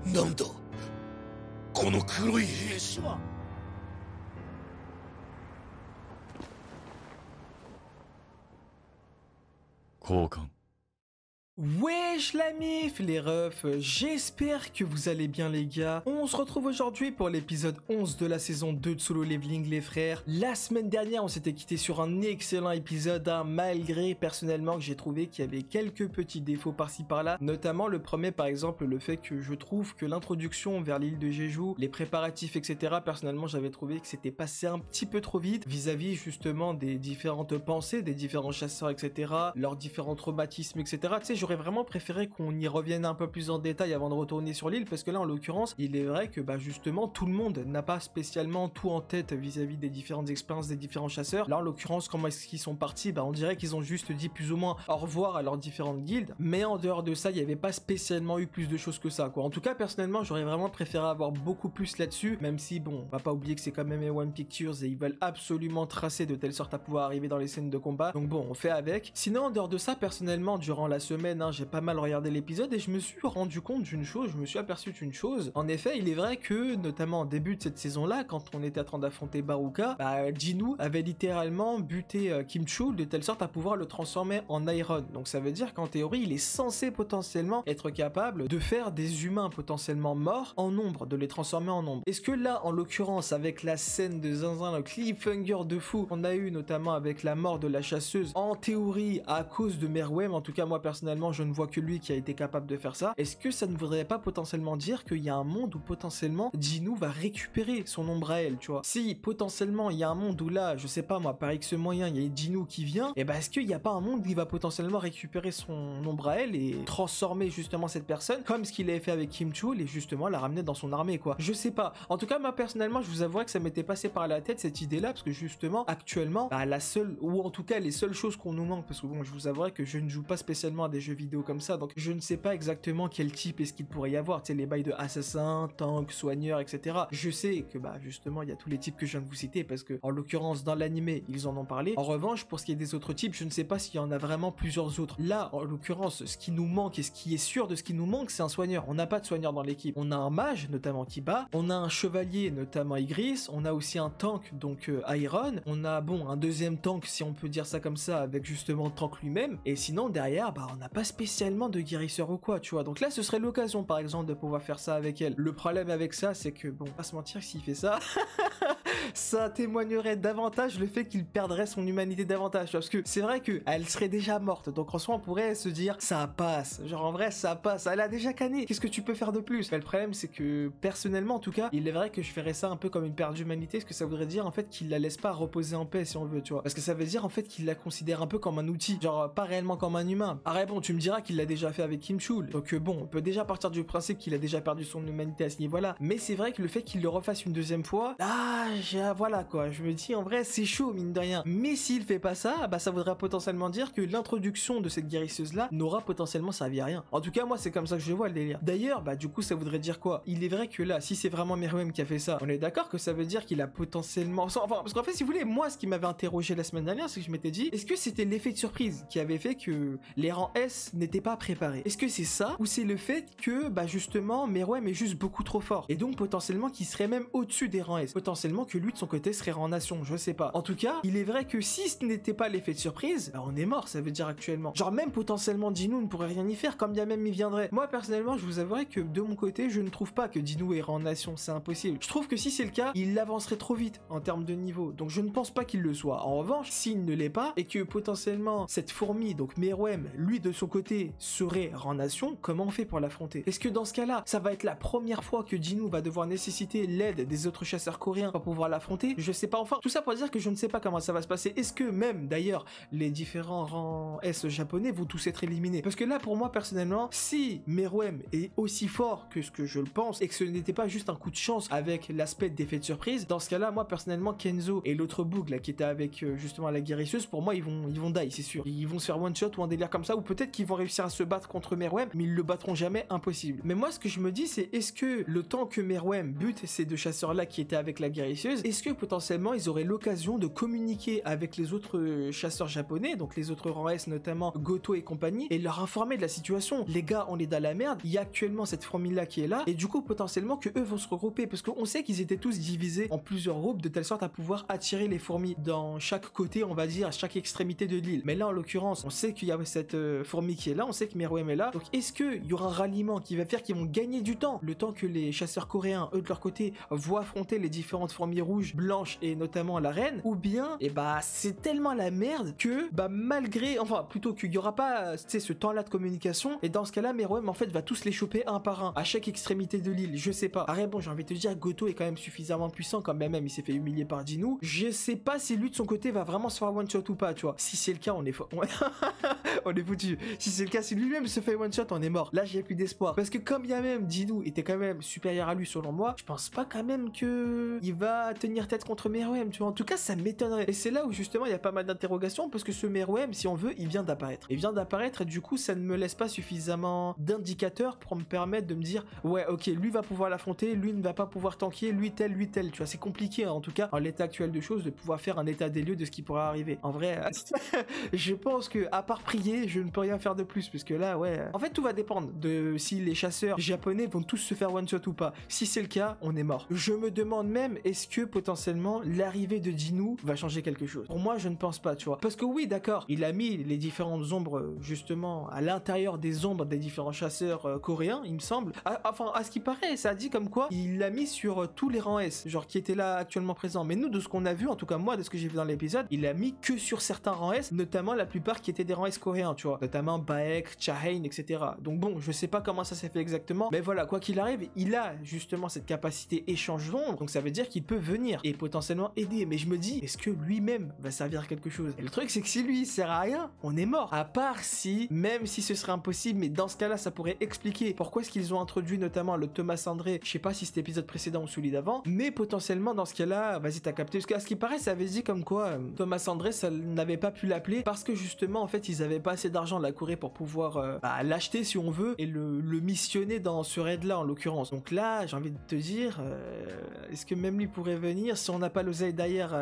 なんだこの黒い兵士は。交換。 Wesh la mif les refs, j'espère que vous allez bien les gars. On se retrouve aujourd'hui pour l'épisode 11 de la saison 2 de Solo Leveling les frères. La semaine dernière on s'était quitté sur un excellent épisode, hein, malgré personnellement que j'ai trouvé qu'il y avait quelques petits défauts par-ci par-là. Notamment le premier par exemple, le fait que je trouve que l'introduction vers l'île de Jeju, les préparatifs etc. Personnellement j'avais trouvé que c'était passé un petit peu trop vite vis-à-vis justement des différentes pensées, des différents chasseurs etc. Leurs différents traumatismes etc. Tu sais, j'aurais vraiment préféré qu'on y revienne un peu plus en détail avant de retourner sur l'île, parce que là en l'occurrence il est vrai que bah justement tout le monde n'a pas spécialement tout en tête vis-à-vis des différentes expériences des différents chasseurs. Là en l'occurrence comment est-ce qu'ils sont partis, bah on dirait qu'ils ont juste dit plus ou moins au revoir à leurs différentes guildes, mais en dehors de ça il n'y avait pas spécialement eu plus de choses que ça quoi. En tout cas personnellement j'aurais vraiment préféré avoir beaucoup plus là-dessus, même si bon on va pas oublier que c'est quand même A1 Pictures et ils veulent absolument tracer de telle sorte à pouvoir arriver dans les scènes de combat, donc bon on fait avec. Sinon en dehors de ça personnellement durant la semaine j'ai pas mal regardé l'épisode et je me suis rendu compte d'une chose, je me suis aperçu d'une chose. En effet, il est vrai que, notamment en début de cette saison-là, quand on était en train d'affronter Baruka, bah, Jinu avait littéralement buté Kim Chul de telle sorte à pouvoir le transformer en Iron. Donc ça veut dire qu'en théorie, il est censé potentiellement être capable de faire des humains potentiellement morts en nombre, de les transformer en nombre. Est-ce que là, en l'occurrence, avec la scène de Zinzin, le cliffhanger de fou qu'on a eu notamment avec la mort de la chasseuse, en théorie, à cause de Meruem, en tout cas moi personnellement, je ne vois que lui qui a été capable de faire ça, est-ce que ça ne voudrait pas potentiellement dire qu'il y a un monde où potentiellement Jinu va récupérer son ombre à elle, tu vois? Si potentiellement il y a un monde où là, je sais pas moi, par X moyen, il y a Jinu qui vient, et bah est-ce qu'il n'y a pas un monde où il va potentiellement récupérer son ombre à elle et transformer justement cette personne comme ce qu'il avait fait avec Kim Chul et justement la ramener dans son armée quoi? Je sais pas. En tout cas moi personnellement je vous avouerai que ça m'était passé par la tête cette idée là parce que justement actuellement bah, la seule, ou en tout cas les seules choses qu'on nous manque, parce que bon je vous avouerai que je ne joue pas spécialement à des jeux vidéo comme ça, donc je ne sais pas exactement quel type est-ce qu'il pourrait y avoir, tu sais les bails de assassin, tank, soigneur, etc. Je sais que bah justement il y a tous les types que je viens de vous citer parce que en l'occurrence dans l'animé ils en ont parlé. En revanche pour ce qui est des autres types, je ne sais pas s'il y en a vraiment plusieurs autres. Là en l'occurrence ce qui nous manque et ce qui est sûr de ce qui nous manque c'est un soigneur. On n'a pas de soigneur dans l'équipe. On a un mage notamment qui bat, on a un chevalier notamment Igris, on a aussi un tank donc Iron, on a bon un deuxième tank si on peut dire ça comme ça avec justement tank lui-même, et sinon derrière bah on n'a pas spécialement de guérisseur ou quoi tu vois. Donc là ce serait l'occasion par exemple de pouvoir faire ça avec elle. Le problème avec ça c'est que bon pas se mentir, s'il fait ça ça témoignerait davantage le fait qu'il perdrait son humanité davantage, parce que c'est vrai que elle serait déjà morte, donc en soi on pourrait se dire ça passe, genre en vrai ça passe, elle a déjà canné, qu'est-ce que tu peux faire de plus? Mais le problème c'est que personnellement en tout cas il est vrai que je ferais ça un peu comme une perte d'humanité, ce que ça voudrait dire en fait qu'il la laisse pas reposer en paix si on veut tu vois, parce que ça veut dire en fait qu'il la considère un peu comme un outil, genre pas réellement comme un humain. Ah bon tu me diras qu'il l'a déjà fait avec Kim Chul, donc bon on peut déjà partir du principe qu'il a déjà perdu son humanité à ce niveau là, mais c'est vrai que le fait qu'il le refasse une deuxième fois, voilà quoi, je me dis en vrai c'est chaud mine de rien, mais s'il fait pas ça, bah ça voudrait potentiellement dire que l'introduction de cette guérisseuse là n'aura potentiellement servi à rien. En tout cas moi c'est comme ça que je vois le délire. D'ailleurs bah du coup ça voudrait dire quoi? Il est vrai que là si c'est vraiment Meruem qui a fait ça, on est d'accord que ça veut dire qu'il a potentiellement, enfin parce qu'en fait si vous voulez moi ce qui m'avait interrogé la semaine dernière c'est que je m'étais dit est-ce que c'était l'effet de surprise qui avait fait que les rangs S n'étaient pas préparés? Est-ce que c'est ça ou c'est le fait que bah justement Meruem est juste beaucoup trop fort et donc potentiellement qu'il serait même au-dessus des rangs S, potentiellement que lui de son côté serait en nation, je sais pas. En tout cas il est vrai que si ce n'était pas l'effet de surprise, bah on est mort, ça veut dire actuellement, genre même potentiellement Jinu ne pourrait rien y faire comme bien même il viendrait. Moi personnellement je vous avouerai que de mon côté je ne trouve pas que Jinu ira en nation, c'est impossible. Je trouve que si c'est le cas il avancerait trop vite en termes de niveau, donc je ne pense pas qu'il le soit. En revanche s'il ne l'est pas et que potentiellement cette fourmi donc Meruem lui de son côté serait en nation, comment on fait pour l'affronter? Est-ce que dans ce cas là ça va être la première fois que Jinu va devoir nécessiter l'aide des autres chasseurs coréens pour pouvoir l'affronter? Je sais pas, enfin tout ça pour dire que je ne sais pas comment ça va se passer. Est-ce que même d'ailleurs les différents rangs S japonais vont tous être éliminés? Parce que là pour moi personnellement si Meruem est aussi fort que ce que je le pense et que ce n'était pas juste un coup de chance avec l'aspect d'effet de surprise, dans ce cas là moi personnellement Kenzo et l'autre bug là qui était avec justement la guérisseuse, pour moi ils vont die c'est sûr, ils vont se faire one shot ou un délire comme ça, ou peut-être qu'ils vont réussir à se battre contre Meruem mais ils le battront jamais, impossible. Mais moi ce que je me dis c'est est-ce que le temps que Meruem bute ces deux chasseurs là qui étaient avec la guérisseuse, majestueuse, est-ce que potentiellement ils auraient l'occasion de communiquer avec les autres chasseurs japonais, donc les autres rangs S, notamment Goto et compagnie, et leur informer de la situation? Les gars, on est dans la merde, il y a actuellement cette fourmi-là qui est là, et du coup potentiellement que eux vont se regrouper, parce qu'on sait qu'ils étaient tous divisés en plusieurs groupes, de telle sorte à pouvoir attirer les fourmis dans chaque côté, on va dire, à chaque extrémité de l'île. Mais là, en l'occurrence, on sait qu'il y a cette fourmi qui est là, on sait que Meruem est là, donc est-ce qu'il y aura un ralliement qui va faire qu'ils vont gagner du temps, le temps que les chasseurs coréens, eux de leur côté, voient affronter les différentes fourmis rouges, blanches et notamment la reine, ou bien, et bah c'est tellement la merde que, bah malgré, enfin plutôt qu'il y aura pas, tu sais, ce temps-là de communication, et dans ce cas-là, Meruem en fait va tous les choper un par un, à chaque extrémité de l'île, je sais pas. Arrête, bon, j'ai envie de te dire, Goto est quand même suffisamment puissant, quand même, il s'est fait humilier par Jinu, je sais pas si lui de son côté va vraiment se faire one shot ou pas, tu vois. Si c'est le cas, on est on est foutu. Si c'est le cas, si lui-même se fait one shot, on est mort. Là, j'ai plus d'espoir. Parce que comme il y a même Jinu était quand même supérieur à lui selon moi, je pense pas quand même que il va tenir tête contre Meruem, tu vois. En tout cas, ça m'étonnerait. Et c'est là où justement il y a pas mal d'interrogations parce que ce Meruem, si on veut, il vient d'apparaître. Il vient d'apparaître et du coup, ça ne me laisse pas suffisamment d'indicateurs pour me permettre de me dire ouais, ok, lui va pouvoir l'affronter, lui ne va pas pouvoir tanker, lui tel, tu vois. C'est compliqué hein, en tout cas, en l'état actuel de choses, de pouvoir faire un état des lieux de ce qui pourrait arriver. En vrai, je pense que à part prier, je ne peux rien faire de plus puisque là, ouais. En fait, tout va dépendre de si les chasseurs japonais vont tous se faire one shot ou pas. Si c'est le cas, on est mort. Je me demande même, est-ce que potentiellement l'arrivée de Jinu va changer quelque chose? Pour moi, je ne pense pas, tu vois. Parce que oui, d'accord, il a mis les différentes ombres justement à l'intérieur des ombres des différents chasseurs coréens, il me semble. Enfin, à ce qui paraît, ça a dit comme quoi il l'a mis sur tous les rangs S, genre qui étaient là actuellement présents. Mais nous, de ce qu'on a vu, en tout cas moi, de ce que j'ai vu dans l'épisode, il l'a mis que sur certains rangs S, notamment la plupart qui étaient des rangs S coréens, tu vois. Notamment Baek, Chahain, etc. Donc bon, je sais pas comment ça s'est fait exactement, mais voilà, quoi qu'il arrive, il a justement cette capacité échange d'ombre, donc ça veut dire qu'il peut venir et potentiellement aider. Mais je me dis, est-ce que lui-même va servir à quelque chose? Et le truc, c'est que si lui, il sert à rien, on est mort. À part si, même si ce serait impossible, mais dans ce cas-là, ça pourrait expliquer pourquoi est-ce qu'ils ont introduit notamment le Thomas André, je sais pas si c'était épisode précédent ou celui d'avant, mais potentiellement dans ce cas-là, vas-y, t'as capté. Parce qu'à ce qui paraît, ça avait dit comme quoi Thomas André, ça n'avait pas pu l'appeler parce que justement, en fait, ils avaient pas assez d'argent de la Corée pour pouvoir l'acheter si on veut et le missionner dans ce raid-là en l'occurrence. Donc là, j'ai envie de te dire, est-ce que même lui pourrait venir si on n'a pas l'oseille d'ailleurs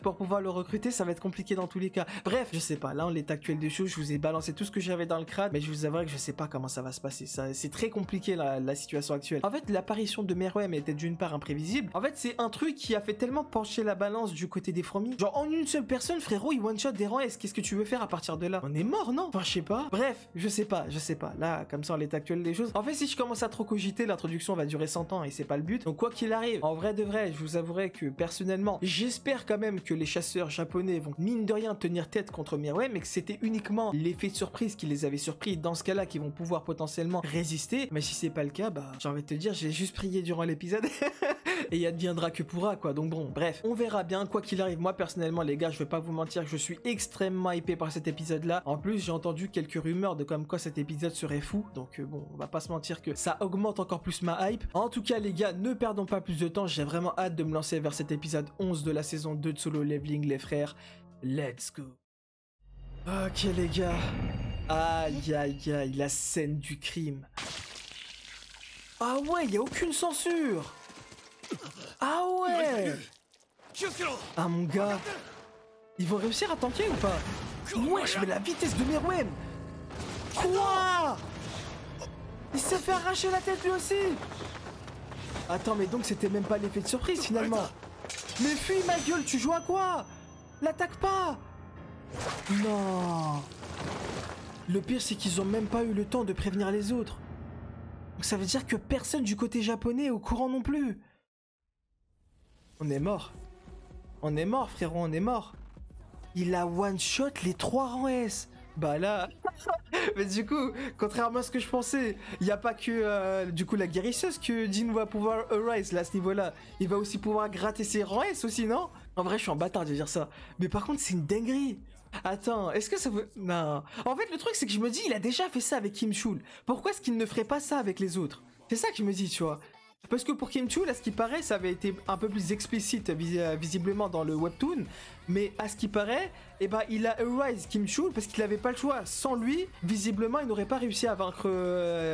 pour pouvoir le recruter? Ça va être compliqué dans tous les cas. Bref, je sais pas. Là, en l'état actuel des choses, je vous ai balancé tout ce que j'avais dans le crâne, mais je vous avouerai que je sais pas comment ça va se passer. C'est très compliqué la situation actuelle. En fait, l'apparition de Meruem était d'une part imprévisible. En fait, c'est un truc qui a fait tellement pencher la balance du côté des fourmis. Genre, en une seule personne, frérot, il one-shot des rangs S. Qu'est-ce que tu veux faire à partir de là? On est mort, non? Enfin, je sais pas. Bref, je sais pas. Là, comme ça, en l'état actuel des choses. En fait, si je commence à trop cogiter, l'introduction va durer 100 ans et c'est pas le but. Donc, quoi qu'il arrive, en vrai de vrai, je vous avouerai que personnellement, j'espère quand même que les chasseurs japonais vont mine de rien tenir tête contre Meruem, mais que c'était uniquement l'effet de surprise qui les avait surpris. Dans ce cas-là, qui vont pouvoir potentiellement résister. Mais si c'est pas le cas, bah, j'ai envie de te dire, j'ai juste prié durant l'épisode et il adviendra que pourra, quoi. Donc bon, bref, on verra bien. Quoi qu'il arrive, moi personnellement, les gars, je vais pas vous mentir que je suis extrêmement hypé par cet épisode-là. En plus, j'ai entendu quelques rumeurs de comme quoi cet épisode serait fou. Donc bon, on va pas se mentir que ça augmente encore plus ma hype. En tout cas, les gars, ne perdons pas plus de temps. J'ai vraiment hâte de me lancer vers cet épisode 11 de la saison 2 de Solo Leveling, les frères. Let's go. Ok, les gars. Aïe, aïe, aïe, la scène du crime. Ah ouais, y a aucune censure. Ah ouais. Ah mon gars. Ils vont réussir à tanker ou pas? Wesh, mais la vitesse de Meruem. Quoi? Il s'est fait arracher la tête lui aussi. Attends, mais donc c'était même pas l'effet de surprise finalement. Mais fuis ma gueule, tu joues à quoi? L'attaque pas. Non. Le pire c'est qu'ils ont même pas eu le temps de prévenir les autres. Donc ça veut dire que personne du côté japonais est au courant non plus. On est mort. On est mort frérot, on est mort. Il a one shot les 3 rangs S. Bah là... Mais du coup, contrairement à ce que je pensais, il n'y a pas que du coup la guérisseuse que Jin va pouvoir arise là à ce niveau-là. Il va aussi pouvoir gratter ses rangs S aussi, non? En vrai, je suis un bâtard de dire ça. Mais par contre, c'est une dinguerie. Attends, est-ce que ça veut... Non. En fait, le truc, c'est que je me dis, il a déjà fait ça avec Kim Chul. Pourquoi est-ce qu'il ne ferait pas ça avec les autres? C'est ça que je me dis, tu vois. Parce que pour Kim Chul, à ce qui paraît, ça avait été un peu plus explicite visiblement dans le webtoon. Mais à ce qui paraît, eh ben, il a Arise qui me choule parce qu'il avait pas le choix. Sans lui, visiblement, il n'aurait pas réussi à vaincre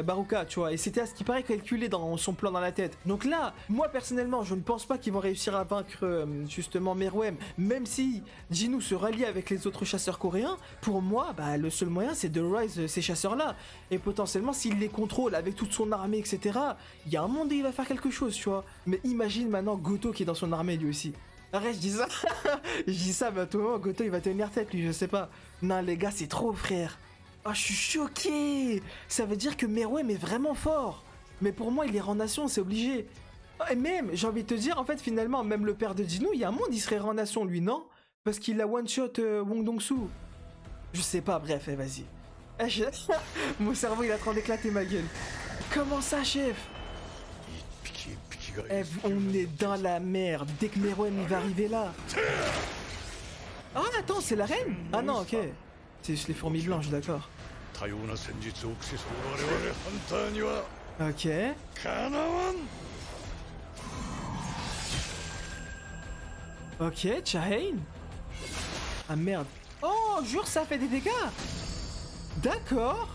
Baruka, tu vois. Et c'était à ce qui paraît calculé dans son plan dans la tête. Donc là, moi personnellement, je ne pense pas qu'ils vont réussir à vaincre justement Meruem. Même si Jinu se rallie avec les autres chasseurs coréens, pour moi, bah, le seul moyen, c'est de Rise ces chasseurs-là. Et potentiellement, s'il les contrôle avec toute son armée, etc., il y a un monde où il va faire quelque chose, tu vois. Mais imagine maintenant Goto qui est dans son armée lui aussi. Arrête, je dis ça. Je dis ça, mais à tout moment, Goto, il va tenir tête, lui, je sais pas. Non, les gars, c'est trop, frère. Oh, je suis choqué. Ça veut dire que Meruem est vraiment fort. Mais pour moi, il est en nation, c'est obligé. Et même, j'ai envie de te dire, en fait, finalement, même le père de Jinu, il y a un monde, il serait en nation, lui, non? Parce qu'il a one-shot Wong Dong-soo. Je sais pas, bref, vas-y. Mon cerveau, il est en train d'éclater ma gueule. Comment ça, chef? Eh, on est dans la merde. Dès que Meruem il va arriver là. Ah attends, c'est la reine? Ah non, ok. C'est juste les fourmis blanches, d'accord. Ok. Ok, Chahane. Ah merde. Oh, jure, ça fait des dégâts. D'accord.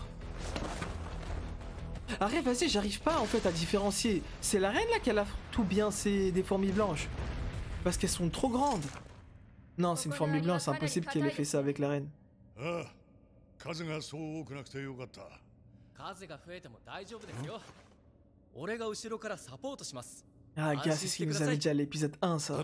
Arrête, vas-y, j'arrive pas en fait à différencier. C'est la reine là qui a tout bien, c'est des fourmis blanches. Parce qu'elles sont trop grandes. Non, c'est une fourmi blanche, c'est impossible qu'elle ait fait ça avec la reine. Ah gars, c'est ce qu'il nous avait dit à l'épisode 1 ça.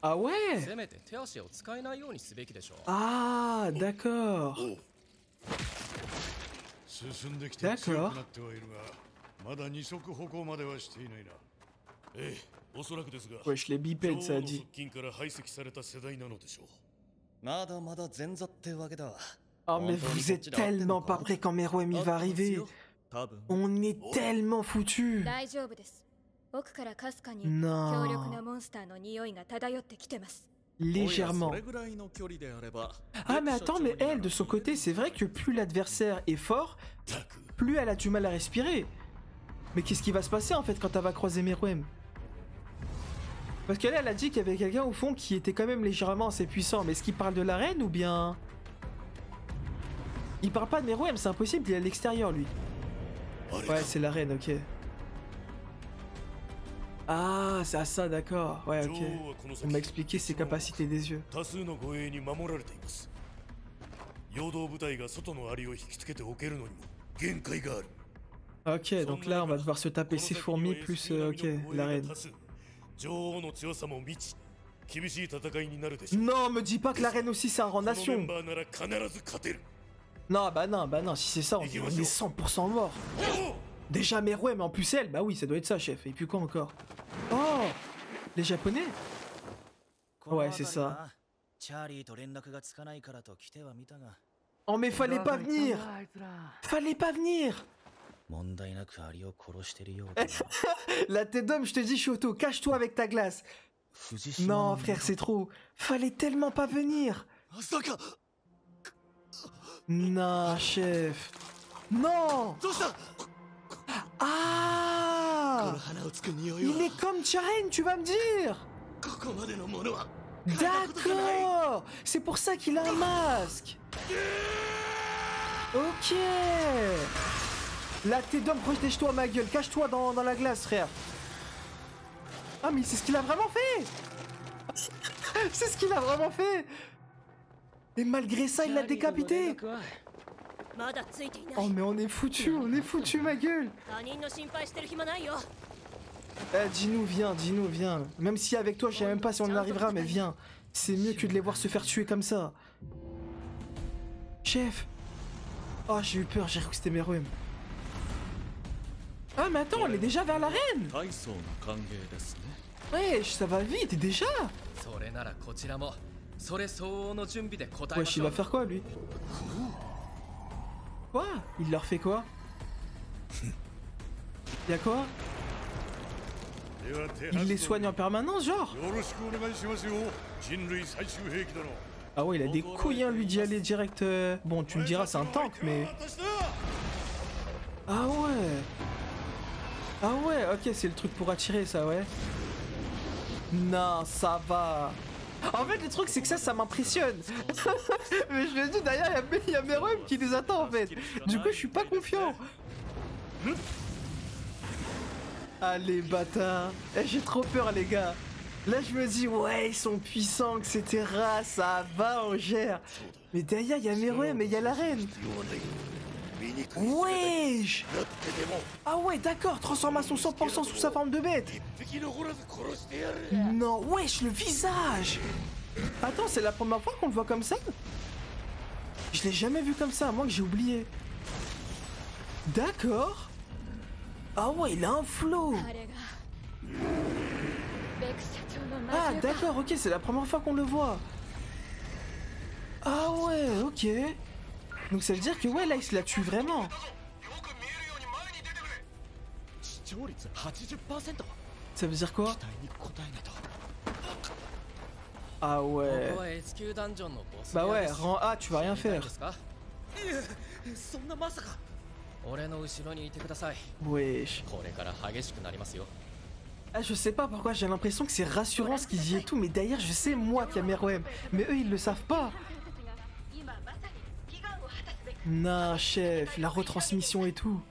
Ah ouais. Ah d'accord. D'accord. Wesh, les bipèdes, ça a dit. Oh mais vous êtes tellement pas prêts quand Meruem il va arriver. On est tellement foutus. Non. Légèrement. Ah mais attends, mais elle, de son côté, c'est vrai que plus l'adversaire est fort, plus elle a du mal à respirer. Mais qu'est-ce qui va se passer en fait quand elle va croiser Meruem? Parce qu'elle, elle a dit qu'il y avait quelqu'un au fond qui était quand même légèrement assez puissant. Mais est-ce qu'il parle de la reine ou bien... Il parle pas de Meruem, c'est impossible, il est à l'extérieur lui. Ouais, c'est la reine, ok. Ah, c'est à ça, d'accord. Ouais, ok. On m'a expliqué ses capacités des yeux. Ok, donc là, on va devoir se taper ces fourmis plus... ok, la reine. Non, me dis pas que la reine aussi, c'est un rang nation. Non, bah non, si c'est ça, on est 100% mort. Déjà Meruem, mais en plus elle, bah oui, ça doit être ça, chef. Et puis quoi encore? Oh, les japonais? Ouais, c'est ça. Oh mais fallait pas venir. Fallait pas venir. La tête d'homme, je te dis, Shoto, cache-toi avec ta glace. Non, frère, c'est trop. Fallait tellement pas venir. Non, chef. Non. Ah, il est comme Chahane, tu vas me dire. D'accord. C'est pour ça qu'il a un masque. Ok. Là, t'es d'homme, protège-toi, ma gueule. Cache-toi dans la glace, frère. Ah, mais c'est ce qu'il a vraiment fait. C'est ce qu'il a vraiment fait. Et malgré ça, il l'a décapité. Oh, mais on est foutu, ma gueule. Eh, Jinu, viens. Même si avec toi, je sais même pas si on y arrivera, mais viens. C'est mieux que de les voir se faire tuer comme ça. Chef. Oh, j'ai eu peur, j'ai cru que c'était Meruem. Ah, mais attends, on est déjà vers la reine. Wesh, ça va vite, déjà. Wesh, il va faire quoi, lui? Quoi? Il leur fait quoi? Y'a quoi? Il les soigne en permanence, genre? Ah ouais, il a des couilles, hein, lui, d'y aller direct. Bon, tu me diras, c'est un tank, mais... Ah ouais. Ah ouais, ok, c'est le truc pour attirer, ça, ouais. Non, ça va. En fait, le truc, c'est que ça m'impressionne. Mais je le dis, derrière, il y a Meruem qui nous attend, en fait. Du coup, je suis pas confiant. Allez, bâtard. Eh, j'ai trop peur, les gars. Là, je me dis, ouais, ils sont puissants, etc. Ça va, on gère. Mais derrière, il y a Meruem et il y a la reine. Wesh. Ah ouais, d'accord, transformation 100% sous sa forme de bête. Non, wesh, le visage. Attends, c'est la première fois qu'on le voit comme ça? Je l'ai jamais vu comme ça, à moins que j'ai oublié. D'accord. Ah ouais, il a un flow. Ah d'accord, ok, c'est la première fois qu'on le voit. Ah ouais, ok. Donc ça veut dire que ouais, là, il se la tue vraiment. Ça veut dire quoi? Ah ouais. Bah ouais, rang A, tu vas rien faire. Wesh. Ah, je sais pas pourquoi j'ai l'impression que c'est rassurant ce qu'il dit et tout, mais d'ailleurs je sais moi qu'il y a Meruem, mais eux ils le savent pas. Non chef, la retransmission et tout.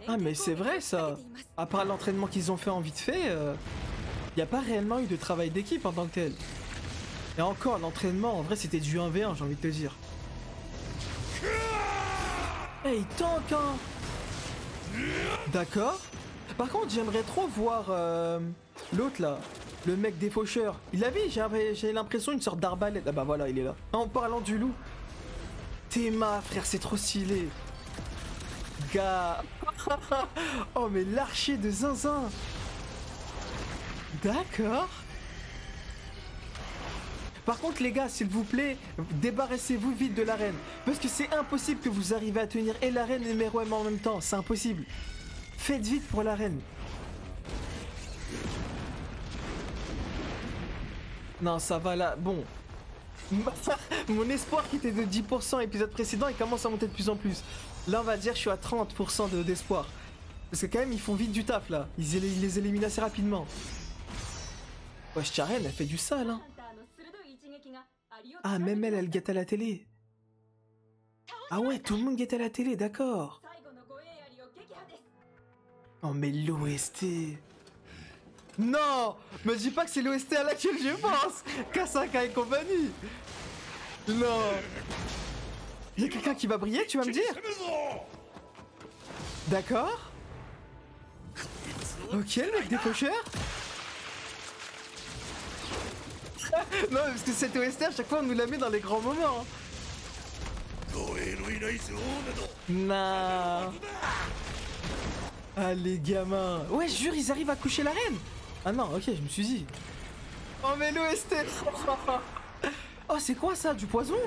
Ah mais c'est vrai ça. À part l'entraînement qu'ils ont fait en vite fait, y a pas réellement eu de travail d'équipe en tant que tel. Et encore, l'entraînement en vrai c'était du 1v1, j'ai envie de te dire. Eh, il tank, hein. D'accord. Par contre, j'aimerais trop voir l'autre là, le mec des faucheurs. Il a vu, j'ai l'impression une sorte d'arbalète. Ah bah voilà, il est là. En parlant du loup. Théma, frère, c'est trop stylé. Gars. Oh, mais l'archer de zinzin. D'accord. Par contre les gars, s'il vous plaît, débarrassez-vous vite de l'arène. Parce que c'est impossible que vous arrivez à tenir et l'arène et Meruem en même temps. C'est impossible. Faites vite pour l'arène. Non, ça va là. Bon. Mon espoir qui était de 10% épisode précédent, il commence à monter de plus en plus. Là, on va dire que je suis à 30% d'espoir. Parce que quand même, ils font vite du taf là. Ils les éliminent assez rapidement. Wesh, Charen, elle fait du sale, hein. Ah, même elle guette à la télé. Ah ouais, tout le monde guette à la télé, d'accord. Oh, mais l'OST. Non, me dis pas que c'est l'OST à laquelle je pense. Kasaka et compagnie. Non. Il y a quelqu'un qui va briller, tu vas me dire? D'accord. Ok, le mec des faucheurs. Non, parce que cette OST, à chaque fois, on nous la met dans les grands moments. Non. Ah, les gamins. Ouais, je jure, ils arrivent à coucher la reine. Ah non, ok, je me suis dit. Oh, mais l'OST. Oh, c'est quoi ça? Du poison?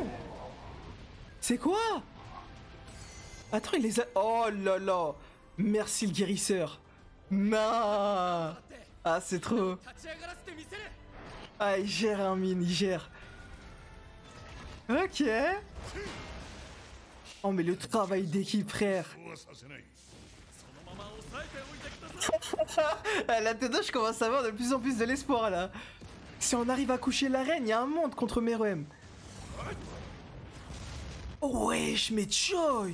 C'est quoi? Attends, il les a... Oh là là. Merci, le guérisseur. Non. Ah, c'est trop... Ah, il gère un mine, il gère. Ok. Oh, mais le travail d'équipe, frère. Là, dedans, je commence à avoir de plus en plus de l'espoir, là. Si on arrive à coucher la reine, il y a un monde contre Meruem. Oh, wesh, mais Choi.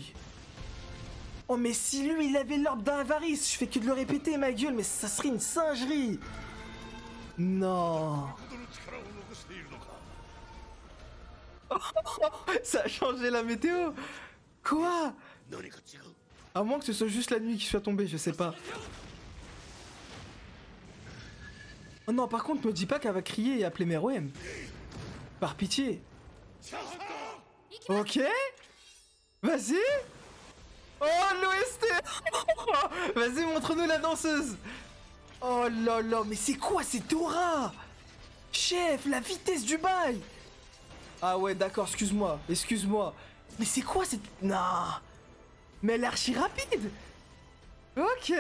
Oh, mais si lui, il avait l'ordre d'Avarice, je fais que de le répéter, ma gueule, mais ça serait une singerie. Non. Ça a changé la météo. Quoi? À moins que ce soit juste la nuit qui soit tombée, je sais pas. Oh non, par contre, me dis pas qu'elle va crier et appeler Meruem. Par pitié. Ok. Vas-y. Oh, l'OST. Vas-y, montre-nous la danseuse. Oh là là, mais c'est quoi cette aura? Chef, la vitesse du bail. Ah ouais, d'accord, excuse-moi, excuse-moi. Mais c'est quoi cette... Non. Mais elle est archi rapide. Ok.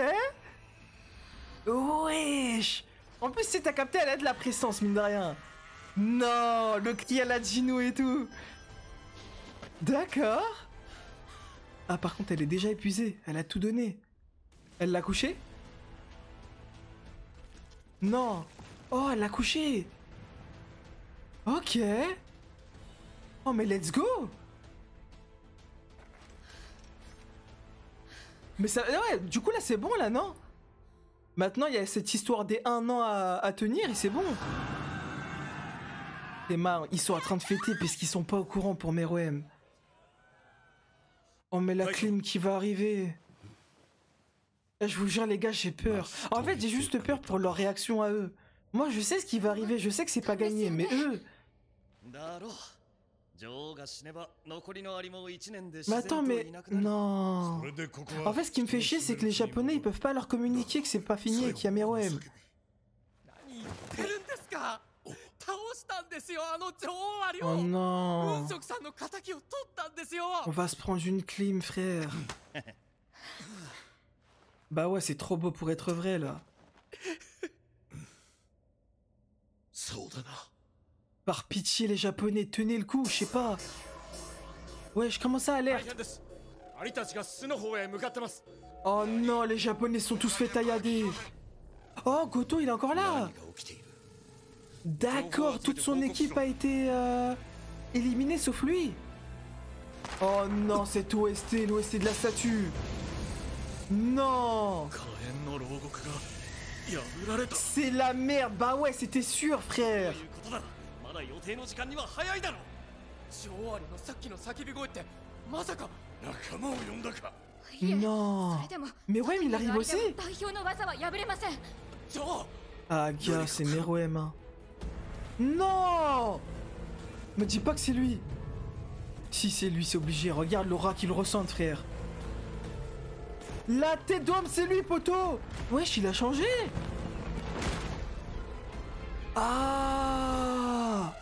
Wesh. En plus, si t'as capté, elle a de la prestance, mine de rien. Non, le cri à la Gino et tout. D'accord. Ah, par contre, elle est déjà épuisée. Elle a tout donné. Elle l'a couché? Non. Oh, elle l'a couché. Ok. Oh, mais let's go. Mais ça... Ouais, du coup, là, c'est bon, là, non? Maintenant, il y a cette histoire des 1 an à tenir et c'est bon. C'est marrant, ils sont en train de fêter parce qu'ils sont pas au courant pour Meruem. Oh, mais la clim qui va arriver. Là, je vous jure, les gars, j'ai peur. En fait, j'ai juste peur pour leur réaction à eux. Moi, je sais ce qui va arriver, je sais que c'est pas gagné, mais eux... Mais attends, mais... Non... En fait, ce qui me fait chier, c'est que les Japonais, ils peuvent pas leur communiquer que c'est pas fini et qu'il y a Meruem. Oh non... On va se prendre une clim, frère. Bah ouais, c'est trop beau pour être vrai, là. Par pitié, les Japonais, tenez le coup, je sais pas. Ouais, je commence à alerte. Oh non, les Japonais sont tous fait taillader. Oh, Goto, il est encore là. D'accord, toute son équipe a été éliminée sauf lui. Oh non, cet OST, l'OST de la statue. Non. C'est la merde, bah ouais, c'était sûr, frère. Non. Mais ouais, mais il arrive aussi. Ah, gars, c'est Meruem, hein. Non. Me dis pas que c'est lui. Si c'est lui, c'est obligé. Regarde l'aura qu'il ressent, frère. La tête d'homme, c'est lui, poteau. Wesh, il a changé. Ah.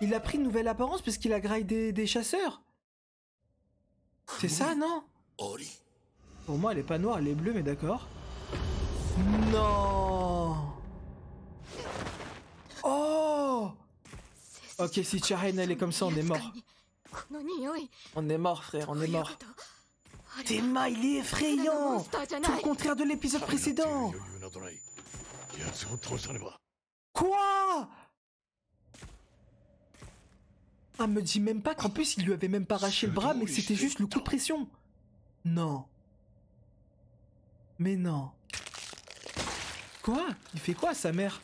Il a pris une nouvelle apparence parce qu'il a graillé des chasseurs. C'est ça, non? Pour moi, elle est pas noire, elle est bleue, mais d'accord. Non. Oh. Ok, si Charen, elle est comme ça, on est mort. On est mort, frère, on est mort. Tenma, il est effrayant. Tout le contraire de l'épisode précédent. Quoi? Ah, me dis même pas qu'en plus il lui avait même pas arraché le bras, mais que c'était juste le coup de pression. Non. Mais non. Quoi? Il fait quoi, sa mère?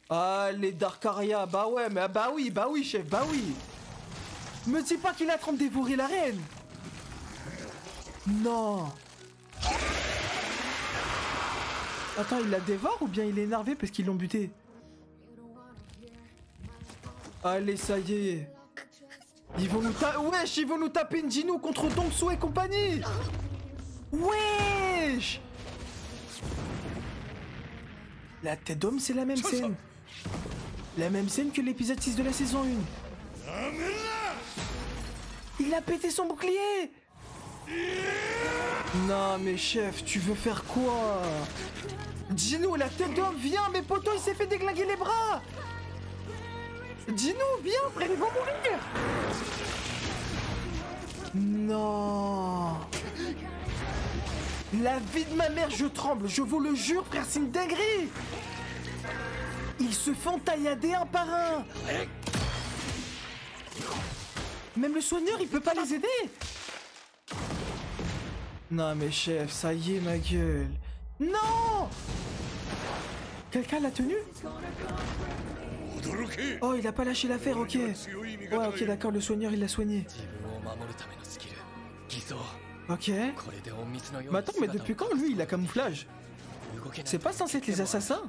Ah, les Darkaria, bah ouais, mais bah oui, chef, bah oui. Me dis pas qu'il est en train de dévorer la reine. Non. Attends, il la dévore ou bien il est énervé parce qu'ils l'ont buté? Allez, ça y est. Ils vont nous taper... Wesh, ils vont nous taper une Jinu contre Dongsu et compagnie. Wesh. La tête d'homme, c'est la même scène. La même scène que l'épisode 6 de la saison 1. Il a pété son bouclier. Non mais chef, tu veux faire quoi? Jinu, la tête d'homme, viens, mes potos, il s'est fait déglinguer les bras. Jinu, viens, frère, ils vont mourir. Non. La vie de ma mère, je tremble, je vous le jure, frère, c'est une dinguerie. Ils se font taillader un par un. Même le soigneur, il peut pas les aider. Non mais chef, ça y est ma gueule. Non. Quelqu'un l'a tenu? Oh, il a pas lâché l'affaire, ok. Ouais, ok, d'accord, le soigneur, il l'a soigné. Ok. Mais attends, mais depuis quand, lui, il a camouflage? C'est pas censé être les assassins?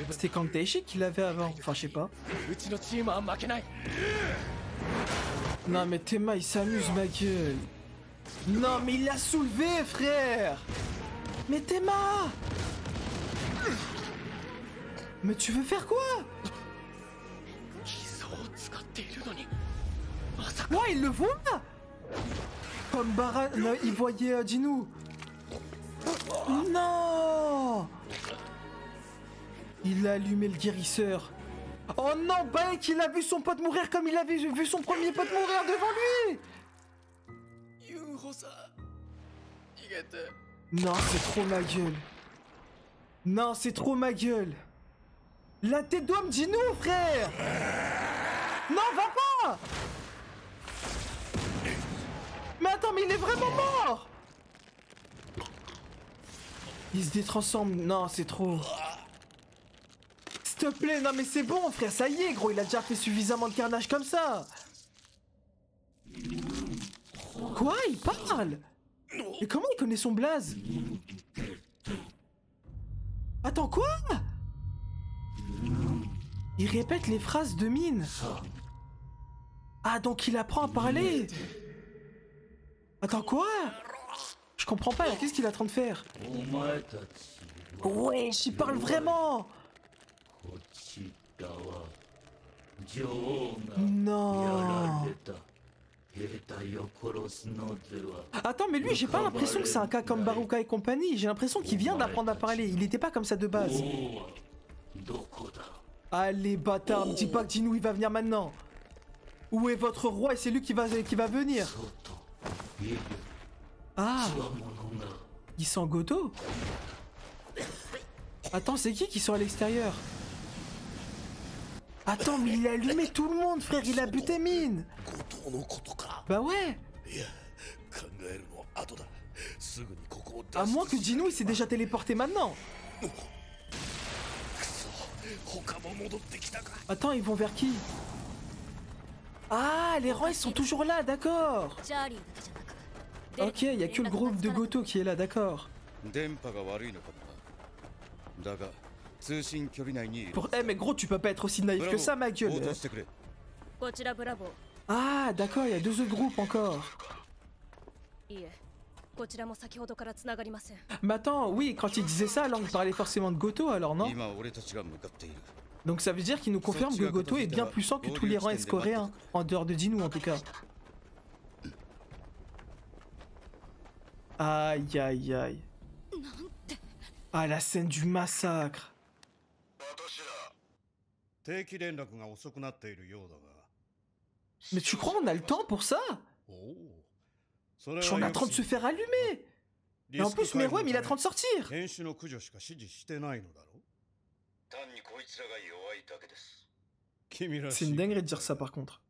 C'était Kang Taeshi qui l'avait avant. Enfin, je sais pas. Non, mais Tenma, il s'amuse, ma gueule. Non, mais il l'a soulevé, frère. Mais Tenma. Mais tu veux faire quoi? Ouais, il le voit. Comme Baran... Non, il voyait Jinu. Non. Il a allumé le guérisseur. Oh non, Baek, il a vu son pote mourir comme il avait vu son premier pote mourir devant lui. Non, c'est trop ma gueule. Non, c'est trop ma gueule. La tête d'homme, dis-nous, frère. Non, va pas. Mais attends, mais il est vraiment mort. Il se détransforme. Non, c'est trop. S'il te plaît, non mais c'est bon, frère, ça y est, gros, il a déjà fait suffisamment de carnage comme ça. Quoi? Il parle? Mais comment il connaît son blaze? Attends, quoi? Il répète les phrases de Mine. Ah, donc il apprend à parler. Attends, quoi? Je comprends pas, qu'est-ce qu'il est en train de faire? Ouais, j'y parle vraiment. Non. Attends, mais lui, j'ai pas l'impression que c'est un cas comme Baruka et compagnie. J'ai l'impression qu'il vient d'apprendre à parler. Il était pas comme ça de base. Allez, bâtard, me dis pas que Jinou il va venir maintenant. Où est votre roi? Et c'est lui qui va venir. Ah, il sent Goto. Attends, c'est qui sont à l'extérieur? Attends, mais il a allumé tout le monde, frère, il a buté Mine. Bah ouais. À moins que Jinou il s'est déjà téléporté maintenant. Attends, ils vont vers qui? Ah, les rangs ils sont toujours là, d'accord. Ok, il y a que le groupe de Goto qui est là, d'accord. Mais gros, tu peux pas être aussi naïf que ça, ma gueule. Ah, d'accord, il y a deux autres groupes encore. Mais attends, oui, quand il disait ça, alors il parlait forcément de Goto, alors non? Donc ça veut dire qu'il nous confirme que Goto est bien plus puissant que tous les rangs S-coréens, en dehors de Jinou en tout cas. Aïe aïe aïe. Ah, la scène du massacre. Mais tu crois on a le temps pour ça? Je suis en train de se faire allumer. Et en plus Meruem il est en train de sortir. C'est une dinguerie de dire ça par contre.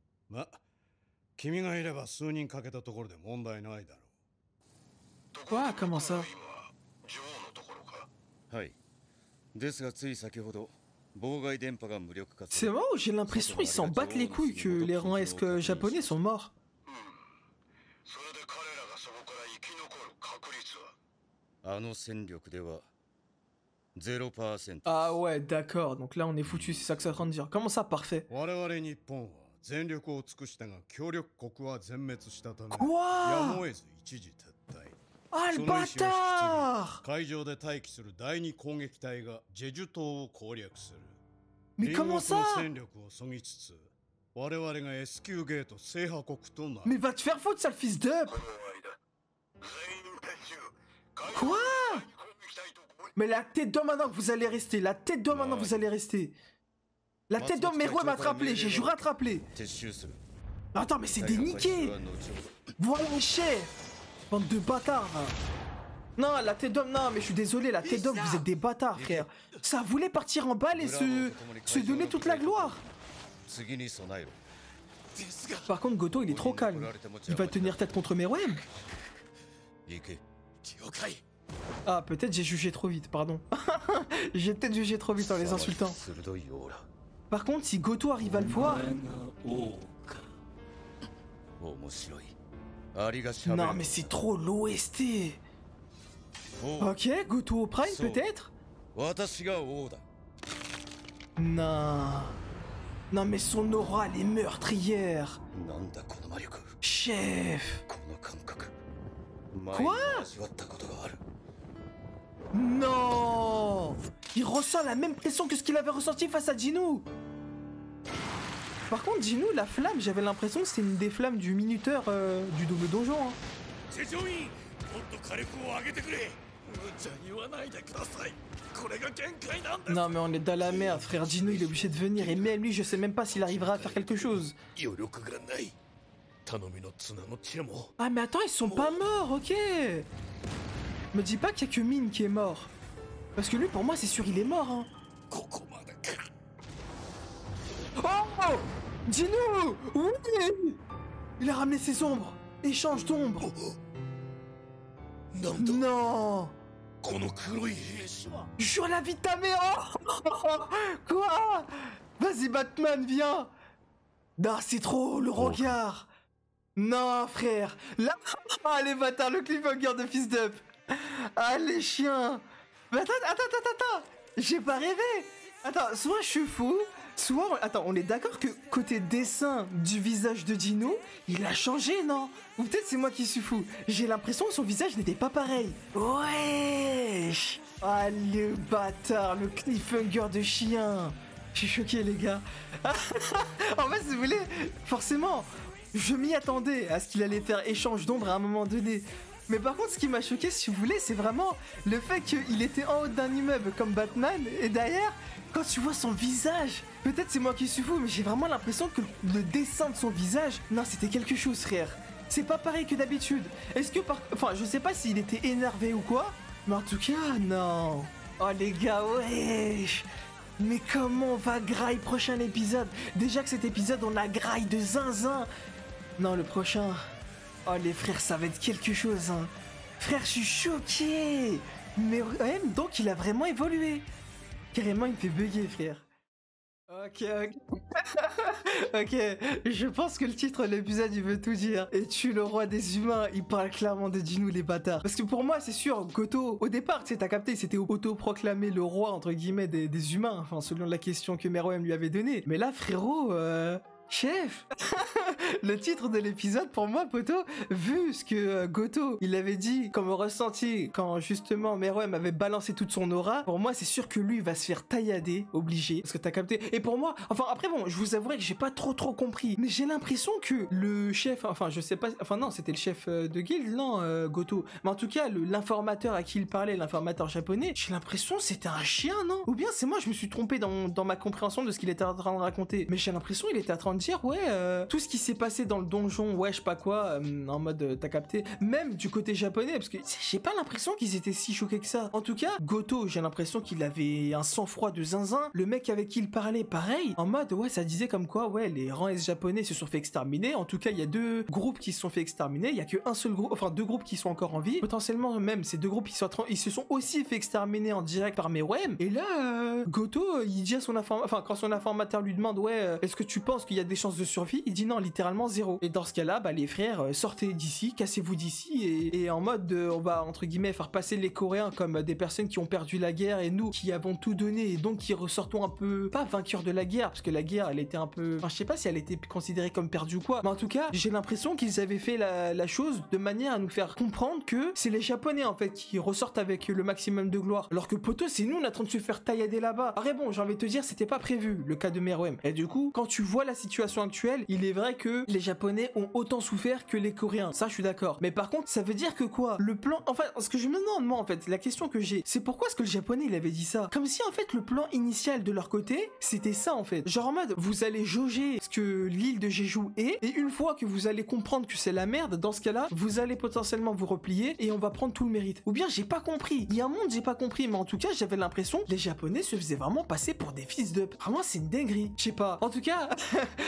Quoi? Comment ça? C'est moi ou j'ai l'impression qu'ils s'en battent les couilles que les rangs est japonais sont morts? Ah ouais, d'accord, donc là on est foutu, c'est ça que ça est en train de dire. Comment ça, parfait? Quoi? Ah, le bâtard! Mais comment ça? Mais va te faire foutre, sale fils d'up! Quoi? Mais la tête d'homme maintenant que vous allez rester, la tête d'homme maintenant que vous allez rester. La tête d'homme, Meruem m'a rappelé, j'ai juré à te rappeler. Attends, mais c'est déniqué! Voilà les chefs! Bande de bâtards! Non, la tête d'homme, non, mais je suis désolé, la tête d'homme, vous êtes des bâtards, frère. Ça voulait partir en balle et se donner toute la gloire. Par contre, Goto, il est trop calme. Il va tenir tête contre Meruem. Ah, peut-être j'ai jugé trop vite, pardon. J'ai peut-être jugé trop vite en les insultant. Par contre, si Goto arrive à le voir... Non, mais c'est trop l'OST. Ok, Goto au Prime, peut-être? Non. Non, mais son aura, elle est meurtrière. Chef. Quoi? Non. Il ressent la même pression que ce qu'il avait ressenti face à Jinou. Par contre, Jinou, la flamme, j'avais l'impression que c'était une des flammes du minuteur du double donjon. Hein. Non mais on est dans la merde, frère Gino il est obligé de venir et même lui je sais même pas s'il arrivera à faire quelque chose. Ah mais attends ils sont pas morts, ok. Me dis pas qu'il y a que Min qui est mort. Parce que lui pour moi c'est sûr il est mort hein. Oh Gino. Oui. Il a ramené ses ombres. Échange d'ombres. Non. Jure la vie de ta mère. Quoi? Vas-y Batman viens. Non c'est trop le regard. Non frère. Là allez bâtard le cliffhanger de Fist Up. Allez chien. Mais attends. J'ai pas rêvé. Attends soit je suis fou. Soit, attends, on est d'accord que côté dessin du visage de Gino, il a changé, non? Ou peut-être c'est moi qui suis fou. J'ai l'impression que son visage n'était pas pareil. Wesh. Ah le bâtard, le cliffhanger de chien. Je suis choqué les gars. En fait, si vous voulez, forcément, je m'y attendais à ce qu'il allait faire échange d'ombre à un moment donné. Mais par contre, ce qui m'a choqué, si vous voulez, c'est vraiment le fait qu'il était en haut d'un immeuble comme Batman et derrière, quand tu vois son visage, peut-être c'est moi qui suis fou, mais j'ai vraiment l'impression que le dessin de son visage, non, c'était quelque chose, frère. C'est pas pareil que d'habitude. Est-ce que enfin, je sais pas s'il était énervé ou quoi, mais en tout cas, non. Oh les gars, wesh. Mais comment on va graille prochain épisode? Déjà que cet épisode, on la graille de zinzin. Non, le prochain... Oh les frères, ça va être quelque chose, hein. Frère, je suis choqué. Mais même, donc il a vraiment évolué. Carrément, il me fait bugger, frère. Ok. Ok, je pense que le titre de l'épisode, il veut tout dire. Es-tu le roi des humains? Il parle clairement de Gino, les bâtards. Parce que pour moi, c'est sûr, Goto, au départ, tu sais, t'as capté, c'était auto-proclamé le roi, entre guillemets, des humains. Enfin, selon la question que Meruem lui avait donnée. Mais là, frérot, chef. Le titre de l'épisode, pour moi, poto, vu ce que Goto, il avait dit comme ressenti quand justement Meruem avait balancé toute son aura, pour moi, c'est sûr que lui va se faire taillader, obligé, parce que t'as capté. Et pour moi, enfin après bon, je vous avouerai que j'ai pas trop compris, mais j'ai l'impression que le chef, enfin je sais pas, enfin non, c'était le chef de guilde, non, Goto, mais en tout cas, l'informateur à qui il parlait, l'informateur japonais, j'ai l'impression c'était un chien, non? Ou bien c'est moi, je me suis trompé dans ma compréhension de ce qu'il était en train de raconter, mais j'ai l'impression qu'il était en train de dire, ouais, tout ce qui s'est passé dans le donjon, ouais, je sais pas quoi, en mode, t'as capté, même du côté japonais, parce que j'ai pas l'impression qu'ils étaient si choqués que ça. En tout cas, Goto, j'ai l'impression qu'il avait un sang-froid de zinzin. Le mec avec qui il parlait, pareil, en mode, ouais, ça disait comme quoi, ouais, les rangs S japonais se sont fait exterminer. En tout cas, il y a 2 groupes qui se sont fait exterminer. Il y a qu'un seul groupe, enfin 2 groupes qui sont encore en vie. Potentiellement, même, ces 2 groupes, ils se sont aussi fait exterminer en direct par Meruem. Et là, Goto, il dit à son quand son informateur lui demande, ouais, est-ce que tu penses qu'il y a des chances de survie? Il dit non, littéralement 0. Et dans ce cas-là, bah, les frères, sortez d'ici, cassez-vous d'ici, et en mode, on va, entre guillemets, faire passer les Coréens comme des personnes qui ont perdu la guerre, et nous, qui avons tout donné, et donc qui ressortons un peu, pas vainqueurs de la guerre, parce que la guerre, elle était un peu, enfin, je sais pas si elle était considérée comme perdue ou quoi, mais en tout cas, j'ai l'impression qu'ils avaient fait la chose de manière à nous faire comprendre que c'est les Japonais, en fait, qui ressortent avec le maximum de gloire, alors que poto, c'est nous, on est en train de se faire taillader là-bas. Après bon, j'ai envie de te dire, c'était pas prévu, le cas de Meruem. Et du coup, quand tu vois la situation actuelle, il est vrai que les Japonais ont autant souffert que les Coréens. Ça, je suis d'accord. Mais par contre, ça veut dire que quoi? Le plan... Enfin, ce que je me demande, moi, en fait, la question que j'ai, c'est pourquoi est-ce que le Japonais, il avait dit ça? Comme si, en fait, le plan initial de leur côté, c'était ça, en fait. Genre en mode, vous allez jauger ce que l'île de Jeju est, et une fois que vous allez comprendre que c'est la merde, dans ce cas-là, vous allez potentiellement vous replier, et on va prendre tout le mérite. Ou bien, j'ai pas compris. Il y a un monde, j'ai pas compris, mais en tout cas, j'avais l'impression que les Japonais se faisaient vraiment passer pour des fils d'up. Vraiment, c'est une dinguerie. Je sais pas. En tout cas,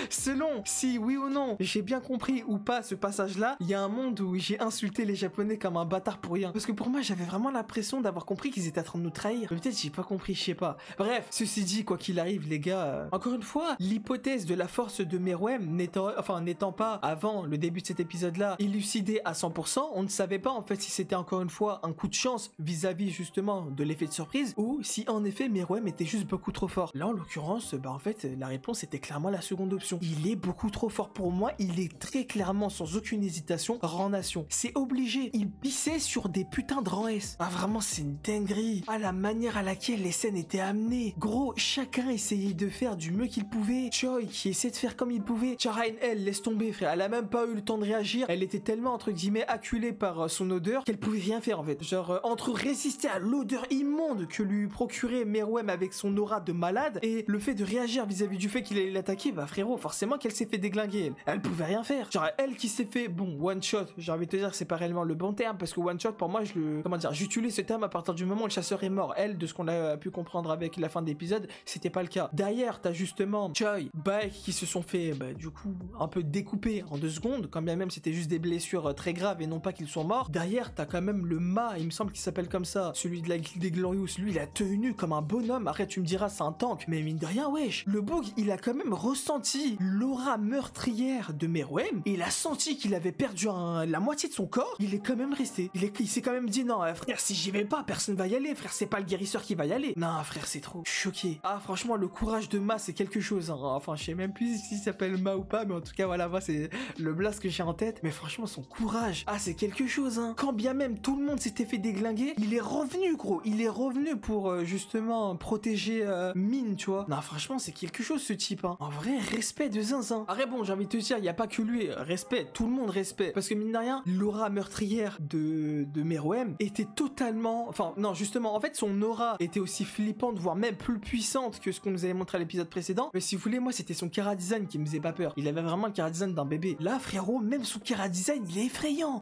selon si oui ou non, j'ai bien compris ou pas ce passage-là, il y a un monde où j'ai insulté les Japonais comme un bâtard pour rien. Parce que pour moi, j'avais vraiment l'impression d'avoir compris qu'ils étaient en train de nous trahir. Peut-être j'ai pas compris, je sais pas. Bref, ceci dit, quoi qu'il arrive, les gars, encore une fois, l'hypothèse de la force de Meruem n'étant pas, avant le début de cet épisode-là, élucidée à 100%, on ne savait pas en fait si c'était encore une fois un coup de chance vis-à-vis justement de l'effet de surprise ou si en effet Meruem était juste beaucoup trop fort. Là, en l'occurrence, bah en fait, la réponse était clairement la seconde option. options. Il est beaucoup trop fort pour moi, il est très clairement, sans aucune hésitation, rang nation. C'est obligé, il pissait sur des putains de rang S. Ah vraiment, c'est une dinguerie. Ah, la manière à laquelle les scènes étaient amenées. Gros, chacun essayait de faire du mieux qu'il pouvait. Choi qui essayait de faire comme il pouvait. Charain, elle, laisse tomber frère, elle a même pas eu le temps de réagir. Elle était tellement entre guillemets acculée par son odeur qu'elle pouvait rien faire en fait. Genre, entre résister à l'odeur immonde que lui procurait Meruem avec son aura de malade et le fait de réagir vis-à-vis du fait qu'il allait l'attaquer, bah frérot, forcément qu'elle s'est fait déglinguer. Elle pouvait rien faire. Genre, elle qui s'est fait, bon, one shot, j'ai envie de te dire que c'est pas réellement le bon terme parce que one shot pour moi, j'utilise ce terme à partir du moment où le chasseur est mort. Elle, de ce qu'on a pu comprendre avec la fin de l'épisode, c'était pas le cas. Derrière, t'as justement Choi, Baek qui se sont fait, bah, du coup, un peu découper en 2 secondes, quand bien même c'était juste des blessures très graves et non pas qu'ils sont morts. Derrière, t'as quand même le Ma, il me semble qu'il s'appelle comme ça, celui de la Guilde des Glorious. Lui, il a tenu comme un bonhomme. Après, tu me diras, c'est un tank, mais mine de rien, wesh, le Boog, il a quand même ressenti l'aura meurtrière de Meruem. Il a senti qu'il avait perdu la moitié de son corps. Il est quand même resté. Il s'est quand même dit, non, frère, si j'y vais pas, personne va y aller. Frère, c'est pas le guérisseur qui va y aller. Non, frère, c'est trop. Je suis choqué. Ah, franchement, le courage de Ma, c'est quelque chose. Hein. Enfin, je sais même plus s'il s'appelle Ma ou pas, mais en tout cas, voilà, moi, c'est le blast que j'ai en tête. Mais franchement, son courage, ah, c'est quelque chose. Hein. Quand bien même tout le monde s'était fait déglinguer, il est revenu, gros. Il est revenu pour justement protéger Min, tu vois. Non, franchement, c'est quelque chose ce type. Hein. En vrai, respect de zinzin. Après, bon, j'ai envie de te dire, il y a pas que lui. Respect, tout le monde respect. Parce que mine de rien, l'aura meurtrière de Meruem était totalement. Enfin, non, justement, en fait, son aura était aussi flippante, voire même plus puissante que ce qu'on nous avait montré à l'épisode précédent. Mais si vous voulez, moi, c'était son chara design qui me faisait pas peur. Il avait vraiment le chara design d'un bébé. Là, frérot, même son chara design, il est effrayant.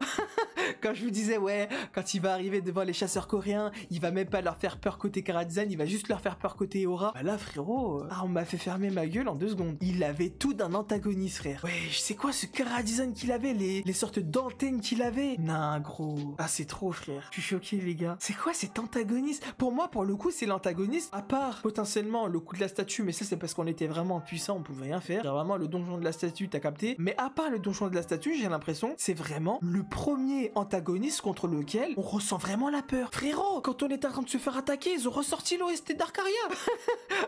Quand je vous disais, ouais, quand il va arriver devant les chasseurs coréens, il va même pas leur faire peur côté chara design, il va juste leur faire peur côté aura. Bah là, frérot, on m'a fait fermer ma gueule en 2 secondes. Il avait tout d'un antagoniste, frère. Ouais, je sais quoi ce chara design qu'il avait, les sortes d'antennes qu'il avait. Non, gros. Ah, c'est trop, frère. Je suis choqué, les gars. C'est quoi cet antagoniste? Pour moi, pour le coup, c'est l'antagoniste, à part potentiellement le coup de la statue, mais ça, c'est parce qu'on était vraiment puissant, on pouvait rien faire. Genre, vraiment, le donjon de la statue, t'as capté. Mais à part le donjon de la statue, j'ai l'impression, c'est vraiment le premier antagoniste contre lequel on ressent vraiment la peur. Frérot, quand on était en train de se faire attaquer, ils ont ressorti l'OST d'Arcaria.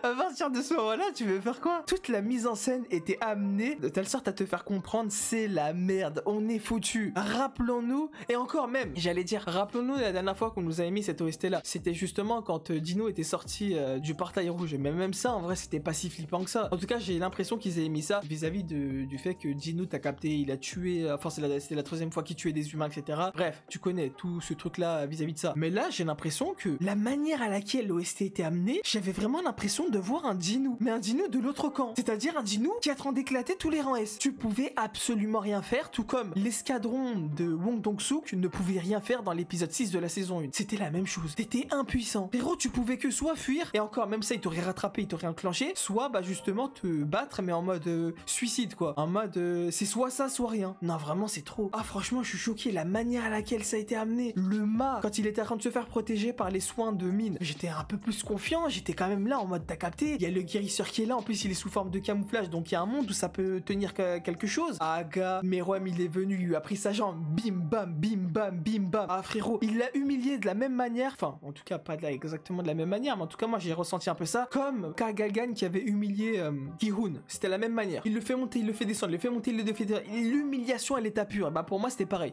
À partir de ce moment-là, tu veux faire quoi? Toute la mise en scène était amenée de telle sorte à te faire comprendre, c'est la merde, on est foutu. Rappelons-nous, et encore même, j'allais dire, rappelons-nous la dernière fois qu'on nous avait mis cette OST-là. C'était justement quand Dino était sorti du portail rouge. Mais même ça, en vrai, c'était pas si flippant que ça. En tout cas, j'ai l'impression qu'ils avaient mis ça vis-à-vis du fait que Dino, t'as capté, il a tué, enfin, c'était la 3e fois qu'il tuait des humains, etc. Bref, tu connais tout ce truc-là vis-à-vis de ça. Mais là, j'ai l'impression que la manière à laquelle l'OST était amenée, j'avais vraiment l'impression de voir un Dino. Mais un Dino de l'autre camp. C'est-à-dire un Dino qui est en train d'éclater tous les rangs S. Tu pouvais absolument rien faire, tout comme l'escadron de Wong Dong-suk ne pouvait rien faire dans l'épisode 6 de la saison 1. C'était la même chose. T'étais impuissant. Frérot, tu pouvais que soit fuir, et encore, même ça, il t'aurait rattrapé, il t'aurait enclenché, soit, bah, justement, te battre, mais en mode suicide, quoi. En mode, c'est soit ça, soit rien. Non, vraiment, c'est trop. Ah, franchement, je suis choqué. La manière à laquelle ça a été amené. Le Ma, quand il était en train de se faire protéger par les soins de Min, j'étais un peu plus confiant, j'étais quand même là, en mode, t'as capté. Il y a le guérisseur qui est là, en plus, il est sous forme de camouflage, donc il y a un monde où ça peut tenir quelque chose. Aga, Meruem, il est venu, il lui a pris sa jambe, bim, bam, bim, bam, bim, bam. Ah, frérot, il l'a humilié de la même manière, enfin, en tout cas, pas exactement de la même manière, mais en tout cas, moi, j'ai ressenti un peu ça, comme Kargalgan qui avait humilié Gi-hun. C'était la même manière. Il le fait monter, il le fait descendre, il le fait monter, il le fait descendre. L'humiliation, elle est à pure. Bah, pour moi, c'était pareil.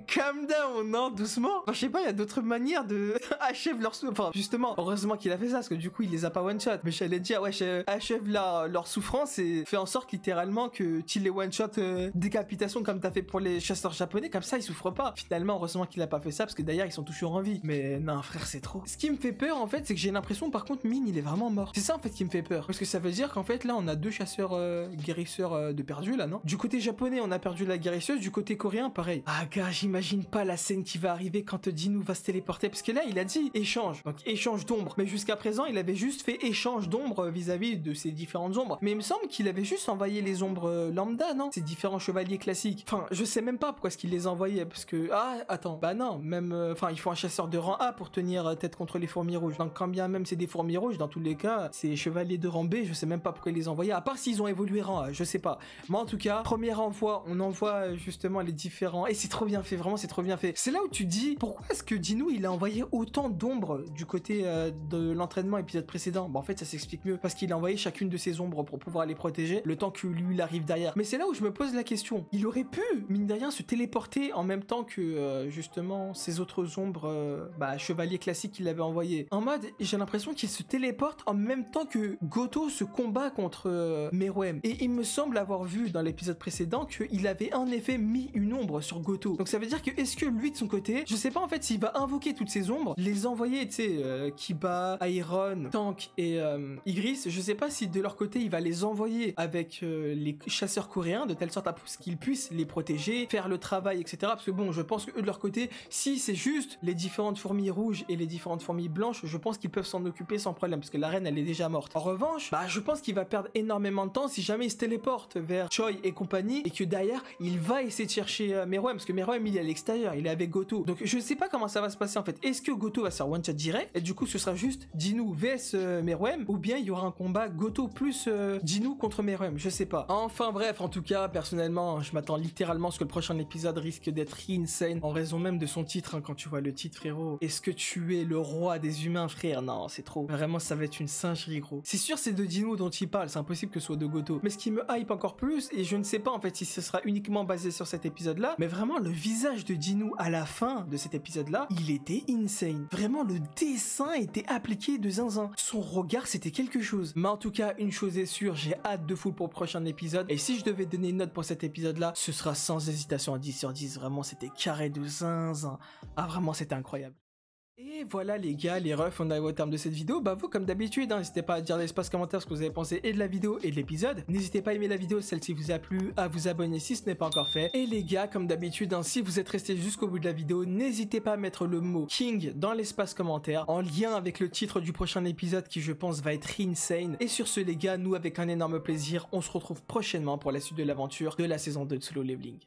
Calm down, non, doucement. Enfin, je sais pas, il y a d'autres manières de achève leur enfin, justement, heureusement qu'il a fait ça, parce que du coup, il les a pas one-shot. Mais j'allais dire, ouais, achève leur souffrance et fait en sorte littéralement que tu les one-shot décapitation comme t'as fait pour les chasseurs japonais, comme ça, ils souffrent pas. Finalement, heureusement qu'il a pas fait ça, parce que d'ailleurs, ils sont toujours en vie. Mais non, frère, c'est trop. Ce qui me fait peur, en fait, c'est que j'ai l'impression, par contre, Min, il est vraiment mort. C'est ça, en fait, qui me fait peur. Parce que ça veut dire qu'en fait, là, on a 2 chasseurs guérisseurs de perdus, là, non? Du côté japonais, on a perdu la guérisseuse, du côté coréen, pareil. Ah, gars, j'imagine pas la scène qui va arriver quand Dino va se téléporter, parce que là, il a dit échange. Donc, échange d'ombre. Mais jusqu'à présent, il avait juste fait échange d'ombre vis-à-vis de ces différentes ombres. Mais il me semble qu'il avait juste envoyé les ombres lambda, non? Ces différents chevaliers classiques. Enfin, je sais même pas pourquoi est-ce qu'il les envoyait, parce que... Ah, attends. Bah non, même... Enfin, il faut un chasseur de rang A pour tenir tête contre les fourmis rouges. Donc, quand bien même c'est des fourmis rouges, dans tous les cas, c'est chevaliers de rang B, je sais même pas pourquoi ils les envoyaient, à part s'ils ont évolué rang A, je sais pas. Mais en tout cas, premier envoi, on envoie justement les différents... Et c'est trop bien fait, vraiment, c'est trop bien fait. C'est là où tu dis, pourquoi est-ce que Dino, il a envoyé autant d'ombres du côté de l'entraînement épisode précédent? Bah, en fait, ça s'explique mieux, parce qu'il a envoyé chacune de ces ombres pour pouvoir les protéger protéger le temps que lui il arrive derrière. Mais c'est là où je me pose la question. Il aurait pu, mine de rien, se téléporter en même temps que justement ces autres ombres, chevaliers classiques qu'il avait envoyés. En mode, j'ai l'impression qu'il se téléporte en même temps que Goto se combat contre Meruem. Et il me semble avoir vu dans l'épisode précédent qu'il avait en effet mis une ombre sur Goto. Donc ça veut dire que est-ce que lui de son côté, je sais pas en fait s'il va invoquer toutes ces ombres, les envoyer, tu sais, Kiba, Iron, Tank et Igris, je sais pas si de leur côté il va les envoyer avec les chasseurs coréens de telle sorte à ce qu'ils puissent les protéger, faire le travail, etc. Parce que bon, je pense que eux de leur côté, si c'est juste les différentes fourmis rouges et les différentes fourmis blanches, je pense qu'ils peuvent s'en occuper sans problème parce que la reine elle est déjà morte. En revanche, je pense qu'il va perdre énormément de temps si jamais il se téléporte vers Choi et compagnie et que derrière il va essayer de chercher Meruem parce que Meruem il est à l'extérieur, il est avec Goto. Donc je sais pas comment ça va se passer en fait. Est-ce que Goto va se faire one shot direct et du coup ce sera juste Jinu vs Meruem ou bien il y aura un combat Goto plus Jinu contre Meruem, je sais pas. Enfin bref, en tout cas personnellement je m'attends littéralement à ce que le prochain épisode risque d'être insane en raison même de son titre, hein, quand tu vois le titre frérot. Est-ce que tu es le roi des humains frère? Non c'est trop. Vraiment ça va être une singerie gros. C'est sûr c'est de Jinu dont il parle, c'est impossible que ce soit de Goto. Mais ce qui me hype encore plus, et je ne sais pas en fait si ce sera uniquement basé sur cet épisode là, mais vraiment le visage de Jinu à la fin de cet épisode là, il était insane. Vraiment le dessin était appliqué de zinzin. Son regard c'était quelque chose. Mais en tout cas une chose est sûre, j'ai hâte de fou pour le prochain épisode. Et si je devais donner une note pour cet épisode là, ce sera sans hésitation un 10 sur 10. Vraiment c'était carré de zinzin. Ah vraiment c'était incroyable. Et voilà les gars, les refs, on arrive au terme de cette vidéo. Vous comme d'habitude, n'hésitez pas à dire dans l'espace commentaire ce que vous avez pensé et de la vidéo et de l'épisode. N'hésitez pas à aimer la vidéo si celle-ci vous a plu, à vous abonner si ce n'est pas encore fait. Et les gars, comme d'habitude, si vous êtes restés jusqu'au bout de la vidéo, n'hésitez pas à mettre le mot King dans l'espace commentaire en lien avec le titre du prochain épisode qui je pense va être insane. Et sur ce les gars, nous avec un énorme plaisir, on se retrouve prochainement pour la suite de l'aventure de la saison 2 de Solo Leveling.